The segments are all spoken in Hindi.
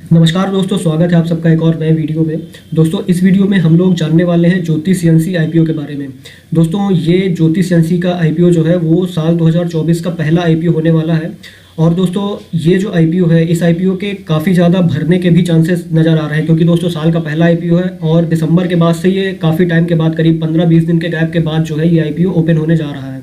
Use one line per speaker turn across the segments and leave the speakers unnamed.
नमस्कार दोस्तों, स्वागत है आप सबका एक और नए वीडियो में। दोस्तों, इस वीडियो में हम लोग जानने वाले हैं ज्योति सीएनसी आईपीओ के बारे में। दोस्तों, ये ज्योति सीएनसी का आईपीओ जो है वो साल 2024 का पहला आईपीओ होने वाला है। और दोस्तों, ये जो आईपीओ है, इस आईपीओ के काफ़ी ज़्यादा भरने के भी चांसेस नज़र आ रहे हैं, क्योंकि दोस्तों साल का पहला आईपीओ है और दिसंबर के बाद से ये काफ़ी टाइम के बाद, करीब 15-20 दिन के गैप के बाद जो है ये आईपीओ ओपन होने जा रहा है।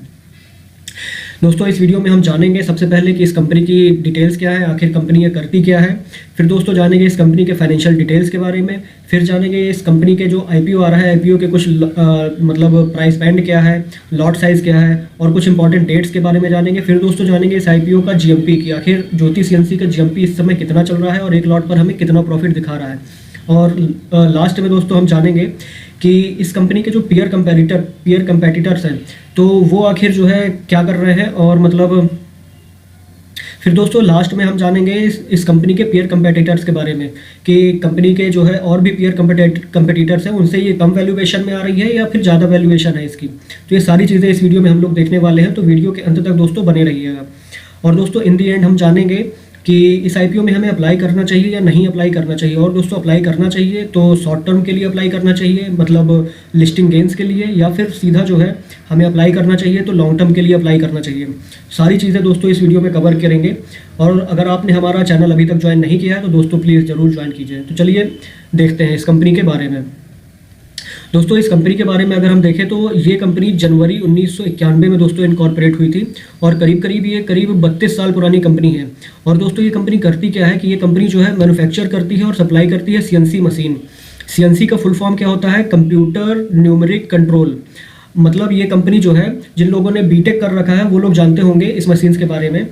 दोस्तों, इस वीडियो में हम जानेंगे सबसे पहले कि इस कंपनी की डिटेल्स क्या है, आखिर कंपनी ये करती क्या है। फिर दोस्तों जानेंगे इस कंपनी के फाइनेंशियल डिटेल्स के बारे में। फिर जानेंगे इस कंपनी के जो आईपीओ आ रहा है, आईपीओ के कुछ मतलब प्राइस बैंड क्या है, लॉट साइज़ क्या है, और कुछ इंपॉर्टेंट डेट्स के बारे में जानेंगे। फिर दोस्तों जानेंगे इस आईपीओ का जीएमपी की, आखिर ज्योति सीएनसी का जीएमपी इस समय कितना चल रहा है और एक लॉट पर हमें कितना प्रॉफिट दिखा रहा है। और लास्ट में दोस्तों हम जानेंगे कि इस कंपनी के जो पीयर कंपेटिटर्स हैं, तो वो आखिर जो है क्या कर रहे हैं। और मतलब फिर दोस्तों लास्ट में हम जानेंगे इस कंपनी के पीयर कंपेटिटर्स के बारे में, कि कंपनी के जो है और भी पीयर कंपेटिटर्स हैं, उनसे ये कम वैल्यूएशन में आ रही है या फिर ज़्यादा वैल्यूएशन है इसकी। तो ये सारी चीज़ें इस वीडियो में हम लोग देखने वाले हैं, तो वीडियो के अंत तक दोस्तों बने रहिएगा। और दोस्तों इन दी एंड हम जानेंगे कि इस आईपीओ में हमें अप्लाई करना चाहिए या नहीं अप्लाई करना चाहिए। और दोस्तों अप्लाई करना चाहिए तो शॉर्ट टर्म के लिए अप्लाई करना चाहिए, मतलब लिस्टिंग गेंस के लिए, या फिर सीधा जो है हमें अप्लाई करना चाहिए तो लॉन्ग टर्म के लिए अप्लाई करना चाहिए। सारी चीज़ें दोस्तों इस वीडियो में कवर करेंगे। और अगर आपने हमारा चैनल अभी तक ज्वाइन नहीं किया है तो दोस्तों प्लीज़ ज़रूर ज्वाइन कीजिए। तो चलिए देखते हैं इस कंपनी के बारे में। दोस्तों इस कंपनी के बारे में अगर हम देखें तो ये कंपनी जनवरी 1991 में दोस्तों इनकॉर्पोरेट हुई थी, और करीब 32 साल पुरानी कंपनी है। और दोस्तों ये कंपनी करती क्या है कि ये कंपनी जो है मैन्युफैक्चर करती है और सप्लाई करती है सीएनसी मशीन। सीएनसी का फुल फॉर्म क्या होता है? Computer numeric control. मतलब ये कंपनी जो है, जिन लोगों ने बीटेक कर रखा है वो लोग जानते होंगे इस मशीन्स के बारे में।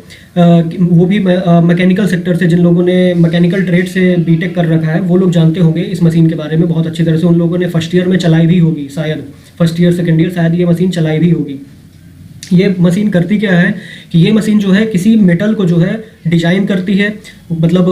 वो भी मैकेनिकल सेक्टर से, जिन लोगों ने मैकेनिकल ट्रेड से बीटेक कर रखा है वो लोग जानते होंगे इस मशीन के बारे में बहुत अच्छी तरह से। उन लोगों ने फर्स्ट ईयर में चलाई भी होगी, शायद फर्स्ट ईयर सेकेंड ईयर शायद ये मशीन चलाई भी होगी। ये मशीन करती क्या है कि ये मशीन जो है किसी मेटल को जो है डिजाइन करती है, मतलब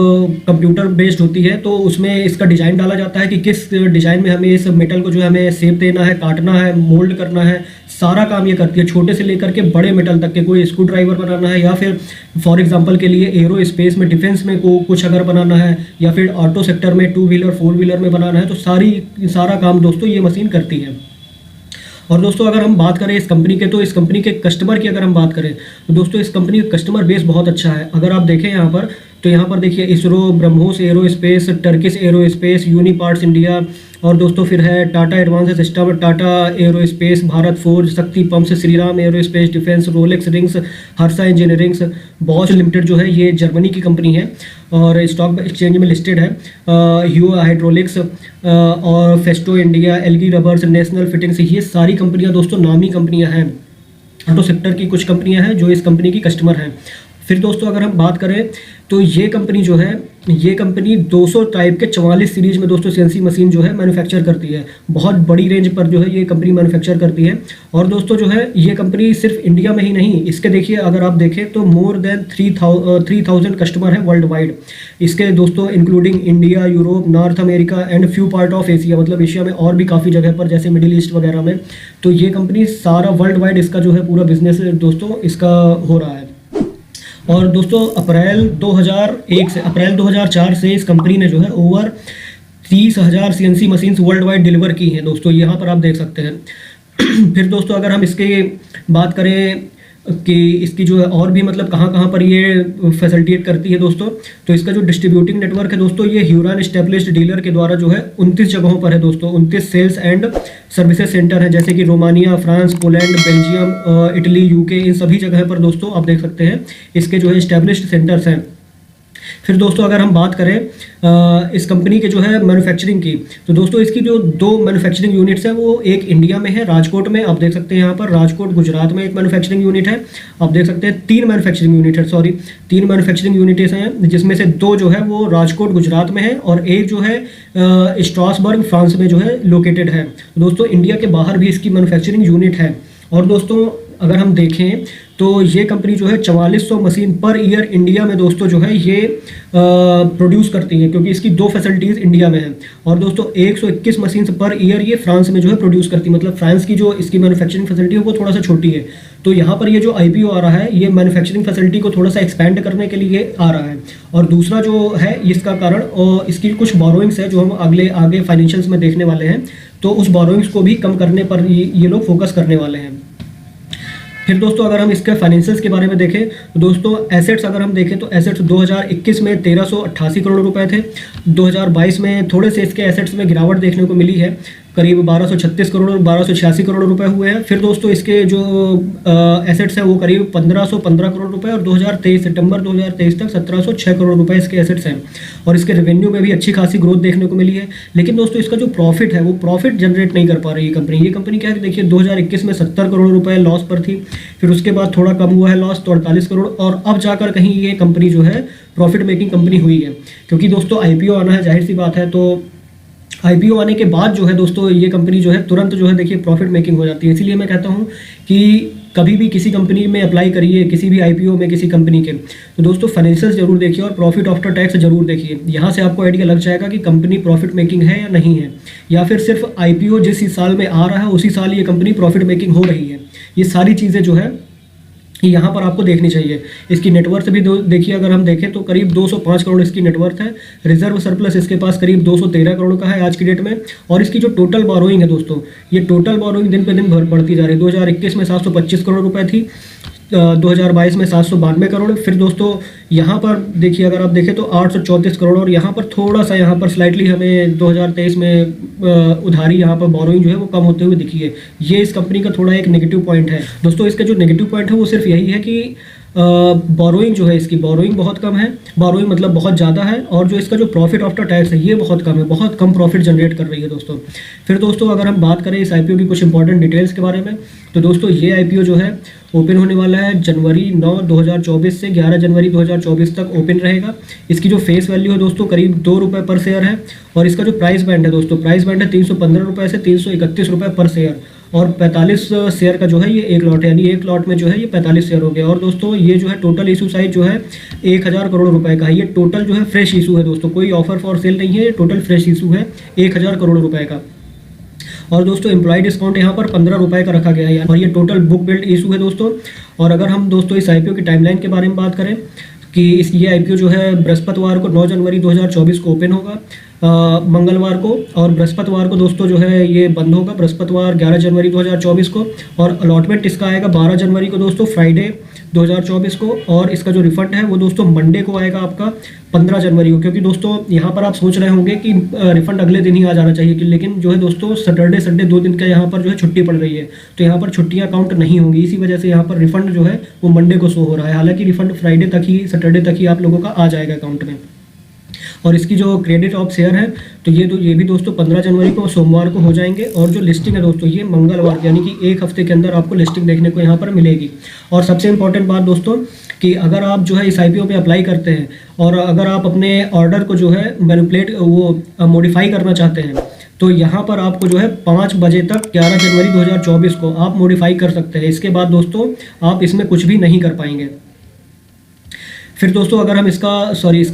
कंप्यूटर बेस्ड होती है, तो उसमें इसका डिज़ाइन डाला जाता है कि किस डिज़ाइन में हमें इस मेटल को जो है हमें शेप देना है, काटना है, मोल्ड करना है। सारा काम ये करती है, छोटे से लेकर के बड़े मेटल तक के। कोई स्क्रू ड्राइवर बनाना है, या फिर फॉर एग्जांपल के लिए एरो स्पेस में, डिफेंस में को कुछ अगर बनाना है, या फिर ऑटो सेक्टर में 2 व्हीलर 4 व्हीलर में बनाना है, तो सारा काम दोस्तों ये मशीन करती है। और दोस्तों अगर हम बात करें इस कंपनी के, तो इस कंपनी के कस्टमर की अगर हम बात करें तो दोस्तों इस कंपनी का कस्टमर बेस बहुत अच्छा है। अगर आप देखें यहाँ पर, तो यहाँ पर देखिए ISRO, BrahMos Aerospace, Turkish Aerospace, Uniparts India, और दोस्तों फिर है Tata Advance System, Tata Aerospace, Bharat Forge, Shakti Pumps, Shriram Aerospace Defence, Rolex Rings, Harsha Engineerings, Bosch Limited जो है ये जर्मनी की कंपनी है और स्टॉक एक्सचेंज में लिस्टेड है। ह्यू हाइड्रोलिक्स और Festo India, algae rubbers, national fittings, ये सारी कंपनियां दोस्तों नामी कंपनियां हैं। ऑटो सेक्टर की कुछ कंपनियां हैं जो इस कंपनी की कस्टमर हैं। फिर दोस्तों अगर हम बात करें तो ये कंपनी जो है, ये कंपनी 200 टाइप के 44 सीरीज में दोस्तों सीएनसी मशीन जो है मैन्युफैक्चर करती है। बहुत बड़ी रेंज पर जो है ये कंपनी मैन्युफैक्चर करती है। और दोस्तों जो है ये कंपनी सिर्फ इंडिया में ही नहीं, इसके देखिए अगर आप देखें तो मोर देन 3000 कस्टमर है वर्ल्ड वाइड इसके दोस्तों, including India, Europe, north America and few part of Asia, मतलब एशिया में और भी काफ़ी जगह पर, जैसे मिडिल ईस्ट वगैरह में। तो ये कंपनी सारा वर्ल्ड वाइड इसका जो है पूरा बिजनेस दोस्तों इसका हो रहा है। और दोस्तों अप्रैल 2004 से इस कंपनी ने जो है over 30,000 CNC machines world wide deliver की हैं दोस्तों, यहाँ पर आप देख सकते हैं। फिर दोस्तों अगर हम इसके बात करें कि इसकी जो है और भी मतलब कहाँ पर ये फैसिलिटेट करती है दोस्तों, तो इसका जो डिस्ट्रीब्यूटिंग नेटवर्क है दोस्तों, ये ह्यूरन एस्टेब्लिश्ड डीलर के द्वारा जो है 29 जगहों पर है दोस्तों। 29 सेल्स एंड सर्विसेज सेंटर हैं, जैसे कि Romania, France, Poland, Belgium, Italy, UK, इन सभी जगह पर दोस्तों आप देख सकते हैं इसके जो है एस्टेब्लिश्ड सेंटर्स हैं। फिर दोस्तों अगर हम बात करें इस कंपनी के जो है मैन्युफैक्चरिंग की, तो दोस्तों इसकी जो 2 मैन्युफैक्चरिंग यूनिट्स हैं वो एक इंडिया में है, राजकोट में, आप देख सकते हैं यहाँ पर राजकोट गुजरात में एक मैन्युफैक्चरिंग यूनिट है। आप देख सकते हैं 3 मैन्युफैक्चरिंग यूनिट्स हैं, जिसमें से 2 जो है वो राजकोट गुजरात में है और एक जो है स्ट्रासबर्ग फ्रांस में जो है लोकेटेड है। दोस्तों इंडिया के बाहर भी इसकी मैन्युफैक्चरिंग यूनिट है। और दोस्तों अगर हम देखें तो ये कंपनी जो है 4400 मशीन पर ईयर इंडिया में दोस्तों जो है ये प्रोड्यूस करती है, क्योंकि इसकी 2 फैसिलिटीज़ इंडिया में हैं। और दोस्तों 121 मशीन पर ईयर ये फ्रांस में जो है प्रोड्यूस करती है, मतलब फ्रांस की जो इसकी मैन्युफैक्चरिंग फैसिलिटी है वो थोड़ा सा छोटी है। तो यहाँ पर ये जो आईपीओ आ रहा है ये मैन्युफैक्चरिंग फैसिलिटी को थोड़ा सा एक्सपेंड करने के लिए आ रहा है। और दूसरा जो है इसका कारण और इसकी कुछ बोरोइंग्स है जो हम आगे फाइनेंशियल्स में देखने वाले हैं, तो उस बोरोइंग्स को भी कम करने पर ये लोग फोकस करने वाले हैं। फिर दोस्तों अगर हम इसके फाइनेंशियल्स के बारे में देखें तो दोस्तों एसेट्स अगर हम देखें तो एसेट्स 2021 में 1388 करोड़ रुपए थे। 2022 में थोड़े से इसके एसेट्स में गिरावट देखने को मिली है, करीब 1236 करोड़ और 1286 करोड़ रुपए हुए हैं। फिर दोस्तों इसके जो एसेट्स हैं वो करीब 1515 करोड़ रुपए और 2023 सितंबर 2023 तक 1706 करोड़ रुपए इसके एसेट्स हैं। और इसके रेवेन्यू में भी अच्छी खासी ग्रोथ देखने को मिली है। लेकिन दोस्तों इसका जो प्रॉफिट है वो प्रॉफिट जनरेट नहीं कर पा रही है कंपनी। ये कंपनी क्या है, देखिए 2021 में 70 करोड़ रुपए लॉस पर थी, फिर उसके बाद थोड़ा कम हुआ है लॉस तो 48 करोड़, और अब जाकर कहीं ये कंपनी जो है प्रॉफिट मेकिंग कंपनी हुई है। क्योंकि दोस्तों आईपीओ आना है, जाहिर सी बात है, तो आईपीओ आने के बाद जो है दोस्तों ये कंपनी जो है तुरंत जो है देखिए प्रॉफिट मेकिंग हो जाती है। इसीलिए मैं कहता हूँ कि कभी भी किसी कंपनी में अप्लाई करिए, किसी भी आईपीओ में किसी कंपनी के, तो दोस्तों फाइनेंशियल्स जरूर देखिए और प्रॉफिट आफ्टर टैक्स जरूर देखिए। यहाँ से आपको आइडिया लग जाएगा कि कंपनी प्रॉफिट मेकिंग है या नहीं है, या फिर सिर्फ आईपीओ जिस साल में आ रहा है उसी साल ये कंपनी प्रॉफिट मेकिंग हो रही है। ये सारी चीज़ें जो है यहाँ पर आपको देखनी चाहिए। इसकी नेटवर्थ भी देखिए, अगर हम देखें तो करीब 205 करोड़ इसकी नेटवर्थ है। रिजर्व सरप्लस इसके पास करीब 213 करोड़ का है आज की डेट में। और इसकी जो टोटल बोरोइंग है दोस्तों, ये टोटल बोरोइंग दिन पे दिन बढ़ती जा रही है। 2021 में 725 करोड़ रुपए थी, 2022 में 792 करोड़। फिर दोस्तों यहाँ पर देखिए, अगर आप देखें तो 834 करोड़, और यहाँ पर थोड़ा सा यहाँ पर स्लाइटली हमें 2023 में उधारी यहाँ पर बोरोइंग जो है वो कम होते हुए दिखी है। ये इस कंपनी का थोड़ा एक नेगेटिव पॉइंट है दोस्तों। इसका जो नेगेटिव पॉइंट है वो सिर्फ यही है कि बोरोइंग जो है, इसकी बोरोइंग बहुत कम है, बोरोइंग मतलब बहुत ज़्यादा है, और जो इसका जो प्रॉफिट आफ्टर टैक्स है ये बहुत कम है, बहुत कम प्रॉफिट जनरेट कर रही है दोस्तों। फिर दोस्तों अगर हम बात करें इस आईपीओ की कुछ इंपॉर्टेंट डिटेल्स के बारे में, तो दोस्तों ये आईपीओ जो है ओपन होने वाला है जनवरी 9 2024 से 11 जनवरी 2024 तक ओपन रहेगा। इसकी जो फेस वैल्यू है दोस्तों करीब 2 रुपये पर शेयर है। और इसका जो प्राइस बैंड है दोस्तों, प्राइस बैंड है 315 रुपये से 331 रुपये पर शेयर। और 45 शेयर का जो है ये एक लॉट है, यानी एक लॉट में जो है ये 45 शेयर हो गया। और दोस्तों ये जो है टोटल इशू साइज जो है 1000 करोड़ रुपए का है। ये टोटल जो है फ्रेश इशू है दोस्तों, कोई ऑफर फॉर सेल नहीं है, ये टोटल फ्रेश इशू है 1000 करोड़ रुपए का। और दोस्तों एम्प्लॉय डिस्काउंट यहाँ पर 15 रुपये का रखा गया है, और ये टोटल बुक बिल्ड इशू है दोस्तों। और अगर हम दोस्तों इस आईपीओ की टाइमलाइन के बारे में बात करें कि ये आईपीओ जो है बृहस्पतिवार को 9 जनवरी 2024 को ओपन होगा, मंगलवार को, और बृहस्पतिवार को दोस्तों जो है ये बंद होगा, बृहस्पतिवार 11 जनवरी 2024 को। और अलॉटमेंट इसका आएगा 12 जनवरी को दोस्तों, फ्राइडे 2024 को। और इसका जो रिफंड है वो दोस्तों मंडे को आएगा आपका 15 जनवरी को। क्योंकि दोस्तों यहाँ पर आप सोच रहे होंगे कि रिफंड अगले दिन ही आ जाना चाहिए, लेकिन जो है दोस्तों सैटरडे संडे 2 दिन का यहाँ पर जो है छुट्टी पड़ रही है, तो यहाँ पर छुट्टियाँ काउंट नहीं होंगी। इसी वजह से यहाँ पर रिफंड जो है वो मंडे को शो हो रहा है। हालांकि रिफंड फ्राइडे तक ही, सैटरडे तक ही आप लोगों का आ जाएगा अकाउंट में। और इसकी जो क्रेडिट ऑफ शेयर है तो ये भी दोस्तों 15 जनवरी को सोमवार को हो जाएंगे। और जो लिस्टिंग है दोस्तों ये मंगलवार, यानी कि एक हफ्ते के अंदर आपको लिस्टिंग देखने को यहाँ पर मिलेगी। और सबसे इंपॉर्टेंट बात दोस्तों कि अगर आप जो है इस आईपीओ पे अप्लाई करते हैं और अगर आप अपने ऑर्डर को जो है मैनिपुलेट मॉडिफाई करना चाहते हैं, तो यहाँ पर आपको जो है 5 बजे तक 11 जनवरी 2024 को आप मॉडिफाई कर सकते हैं। इसके बाद दोस्तों आप इसमें कुछ भी नहीं कर पाएंगे। फिर दोस्तों अगर हम इसका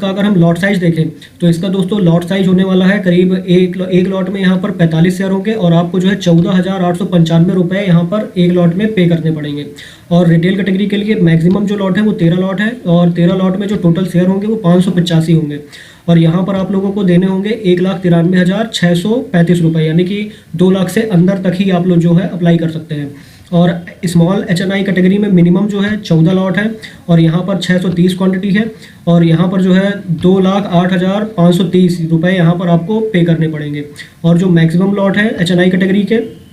अगर हम लॉट साइज देखें तो इसका दोस्तों लॉट साइज होने वाला है करीब एक लॉट में यहाँ पर 45 शेयर होंगे, और आपको जो है 14,895 रुपये यहाँ पर एक लॉट में पे करने पड़ेंगे। और रिटेल कैटेगरी के लिए मैक्सिमम जो लॉट है वो 13 लॉट है, और 13 लॉट में जो टोटल शेयर होंगे वो 585 होंगे। और यहाँ पर आप लोगों को देने होंगे 1,93,635 रुपये, यानी कि 2 लाख से अंदर तक ही आप लोग जो है अप्लाई कर सकते हैं। और स्मॉल HNI कैटेगरी में मिनिमम जो है 14 लॉट है, और यहाँ पर 630 क्वांटिटी है, और यहाँ पर जो है 2,08,530 रुपये यहाँ पर आपको पे करने पड़ेंगे। और जो मैक्सिमम लॉट है HNI कैटेगरी के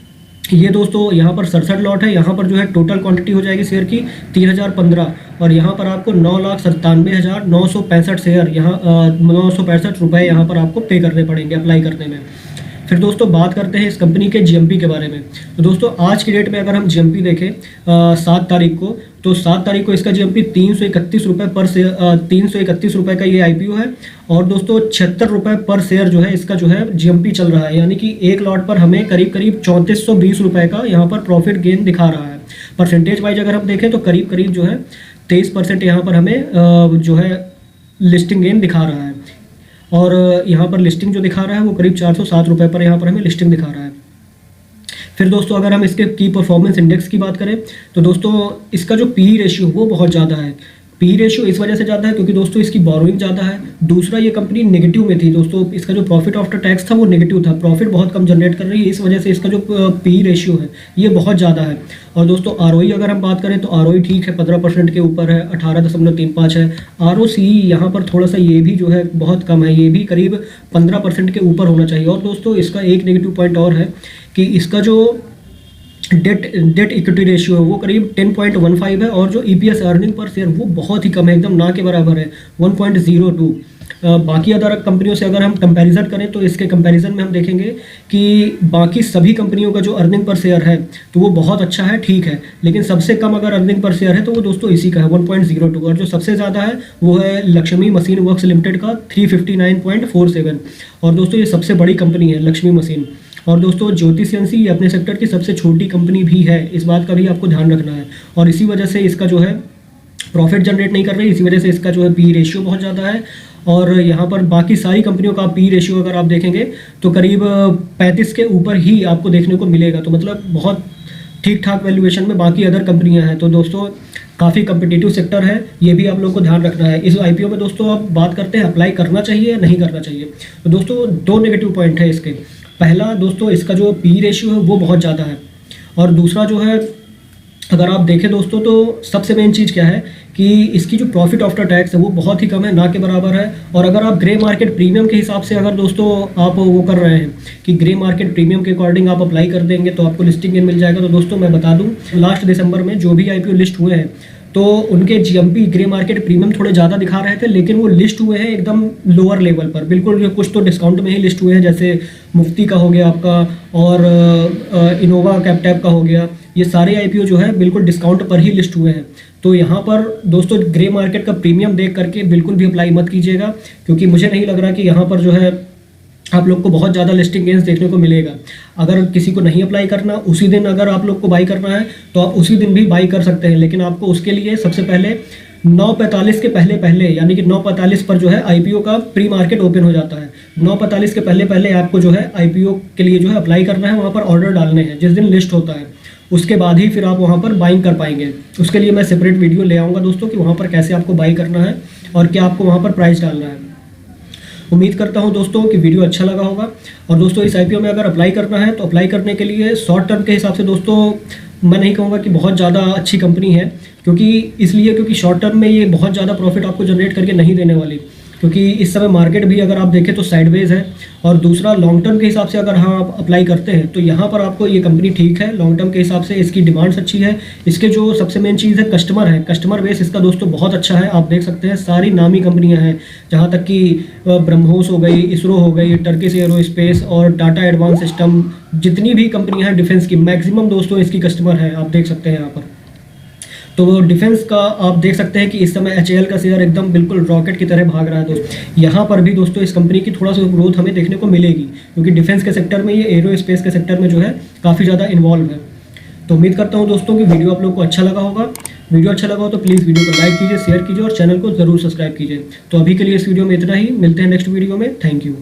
ये दोस्तों यहाँ पर 67 लॉट है। यहाँ पर जो है टोटल क्वांटिटी हो जाएगी शेयर की 3015, और यहाँ पर आपको 9,97,965 शेयर यहाँ 965 रुपये यहाँ पर आपको पे करने पड़ेंगे अप्लाई करने में। फिर दोस्तों बात करते हैं इस कंपनी के जीएमपी के बारे में। तो दोस्तों आज की डेट में अगर हम जीएमपी देखें 7 तारीख को, तो 7 तारीख को इसका जीएमपी 331 रुपये पर शेयर 331 रुपये का ये आईपीओ है। और दोस्तों 76 रुपये पर शेयर जो है इसका जो है जीएमपी चल रहा है, यानी कि एक लॉट पर हमें करीब 3420 रुपये का यहाँ पर प्रॉफिट गेन दिखा रहा है। परसेंटेज वाइज अगर हम देखें तो करीब करीब जो है 23% यहाँ पर हमें जो है लिस्टिंग गेन दिखा रहा है। और यहाँ पर लिस्टिंग जो दिखा रहा है वो करीब 407 रुपये पर यहाँ पर हमें लिस्टिंग दिखा रहा है। फिर दोस्तों अगर हम इसके की परफॉर्मेंस इंडेक्स की बात करें तो दोस्तों इसका जो पी रेशियो वो बहुत ज़्यादा है। पी रेशियो इस वजह से ज़्यादा है क्योंकि दोस्तों इसकी बोरोइंग ज़्यादा है। दूसरा, ये कंपनी नेगेटिव में थी दोस्तों, इसका जो प्रॉफिट आफ्टर टैक्स था वो नेगेटिव था, प्रॉफिट बहुत कम जनरेट कर रही है, इस वजह से इसका जो पी रेशियो है ये बहुत ज़्यादा है। और दोस्तों आरओई अगर हम बात करें तो आरओई ठीक है, 15% के ऊपर है, 18.35 है। आरओसी यहाँ पर थोड़ा सा ये भी जो है बहुत कम है, ये भी करीब 15% के ऊपर होना चाहिए। और दोस्तों इसका एक नेगेटिव पॉइंट और है कि इसका जो डेट इक्विटी रेशियो है वो करीब 10.15 है और जो ईपीएस अर्निंग पर शेयर वो बहुत ही कम है, एकदम ना के बराबर है, 1.02। बाकी अदर कंपनियों से अगर हम कंपैरिजन करें तो इसके कंपैरिजन में हम देखेंगे कि बाकी सभी कंपनियों का जो अर्निंग पर शेयर है तो वो बहुत अच्छा है, ठीक है, लेकिन सबसे कम अगर अर्निंग पर शेयर है तो वो दोस्तों इसी का है 1.02। और जो सबसे ज़्यादा है वो है लक्ष्मी मशीन वर्क्स लिमिटेड का 359.47। और दोस्तों ये सबसे बड़ी कंपनी है लक्ष्मी मशीन। और दोस्तों ज्योति सीएनसी ये अपने सेक्टर की सबसे छोटी कंपनी भी है, इस बात का भी आपको ध्यान रखना है। और इसी वजह से इसका जो है प्रॉफिट जनरेट नहीं कर रही, इसी वजह से इसका जो है पी रेशियो बहुत ज़्यादा है। और यहाँ पर बाकी सारी कंपनियों का पी रेशियो अगर आप देखेंगे तो करीब 35 के ऊपर ही आपको देखने को मिलेगा, तो मतलब बहुत ठीक ठाक वैल्यूएशन में बाकी अदर कंपनियाँ हैं। तो दोस्तों काफ़ी कम्पिटिटिव सेक्टर है, ये भी आप लोगों को ध्यान रखना है। इस आईपीओ में दोस्तों आप बात करते हैं अप्लाई करना चाहिए या नहीं करना चाहिए, तो दोस्तों दो नेगेटिव पॉइंट है इसके। पहला दोस्तों इसका जो पी रेशियो है वो बहुत ज़्यादा है, और दूसरा जो है अगर आप देखें दोस्तों तो सबसे मेन चीज़ क्या है कि इसकी जो प्रॉफिट आफ्टर टैक्स है वो बहुत ही कम है, ना के बराबर है। और अगर आप ग्रे मार्केट प्रीमियम के हिसाब से अगर दोस्तों आप वो कर रहे हैं कि ग्रे मार्केट प्रीमियम के अकॉर्डिंग आप अप्लाई कर देंगे तो आपको लिस्टिंग मिल जाएगा। तो दोस्तों मैं बता दूं लास्ट दिसंबर में जो भी आईपीओ लिस्ट हुए हैं तो उनके जीएमपी ग्रे मार्केट प्रीमियम थोड़े ज़्यादा दिखा रहे थे, लेकिन वो लिस्ट हुए हैं एकदम लोअर लेवल पर, बिल्कुल कुछ तो डिस्काउंट में ही लिस्ट हुए हैं, जैसे मुफ्ती का हो गया आपका और इनोवा कैपटैप का हो गया। ये सारे आईपीओ जो है बिल्कुल डिस्काउंट पर ही लिस्ट हुए हैं। तो यहाँ पर दोस्तों ग्रे मार्केट का प्रीमियम देख करके बिल्कुल भी अप्लाई मत कीजिएगा, क्योंकि मुझे नहीं लग रहा कि यहाँ पर जो है आप लोग को बहुत ज़्यादा लिस्टिंग गेंस देखने को मिलेगा। अगर किसी को नहीं अप्लाई करना, उसी दिन अगर आप लोग को बाई करना है तो आप उसी दिन भी बाई कर सकते हैं, लेकिन आपको उसके लिए सबसे पहले 9:45 के पहले यानी कि 9:45 पर जो है आईपीओ का प्री मार्केट ओपन हो जाता है। 9:45 के पहले आपको जो है आईपीओ के लिए जो है अप्लाई करना है, वहाँ पर ऑर्डर डालने हैं जिस दिन लिस्ट होता है, उसके बाद ही फिर आप वहाँ पर बाइंग कर पाएंगे। उसके लिए मैं सेपरेट वीडियो ले आऊँगा दोस्तों कि वहाँ पर कैसे आपको बाई करना है और क्या आपको वहाँ पर प्राइस डालना है। उम्मीद करता हूं दोस्तों कि वीडियो अच्छा लगा होगा। और दोस्तों इस आईपीओ में अगर अप्लाई करना है तो अप्लाई करने के लिए शॉर्ट टर्म के हिसाब से दोस्तों मैं नहीं कहूँगा कि बहुत ज़्यादा अच्छी कंपनी है, क्योंकि शॉर्ट टर्म में ये बहुत ज़्यादा प्रॉफिट आपको जनरेट करके नहीं देने वाली, क्योंकि इस समय मार्केट भी अगर आप देखें तो साइडवेज है। और दूसरा लॉन्ग टर्म के हिसाब से अगर हाँ आप अप्लाई करते हैं तो यहाँ पर आपको ये कंपनी ठीक है, लॉन्ग टर्म के हिसाब से इसकी डिमांड्स अच्छी है। इसके जो सबसे मेन चीज़ है कस्टमर है, कस्टमर बेस इसका दोस्तों बहुत अच्छा है। आप देख सकते हैं सारी नामी कंपनियाँ हैं, जहाँ तक कि ब्रह्मोस हो गई, इसरो हो गई, टर्किश एरोस्पेस और टाटा एडवांस सिस्टम, जितनी भी कंपनियाँ हैं डिफेंस की, मैक्सिमम दोस्तों इसकी कस्टमर है, आप देख सकते हैं यहाँ पर। तो डिफेंस का आप देख सकते हैं कि इस समय एचएएल का शेयर एकदम बिल्कुल रॉकेट की तरह भाग रहा है दोस्तों। यहाँ पर भी दोस्तों इस कंपनी की थोड़ा सा ग्रोथ हमें देखने को मिलेगी, क्योंकि डिफेंस के सेक्टर में ये एरोस्पेस के सेक्टर में जो है काफ़ी ज़्यादा इन्वॉल्व है। तो उम्मीद करता हूँ दोस्तों कि वीडियो आप लोग को अच्छा लगा होगा। वीडियो अच्छा लगा हो तो प्लीज़ वीडियो को लाइक कीजिए, शेयर कीजिए और चैनल को ज़रूर सब्सक्राइब कीजिए। तो अभी के लिए इस वीडियो में इतना ही, मिलते हैं नेक्स्ट वीडियो में। Thank you.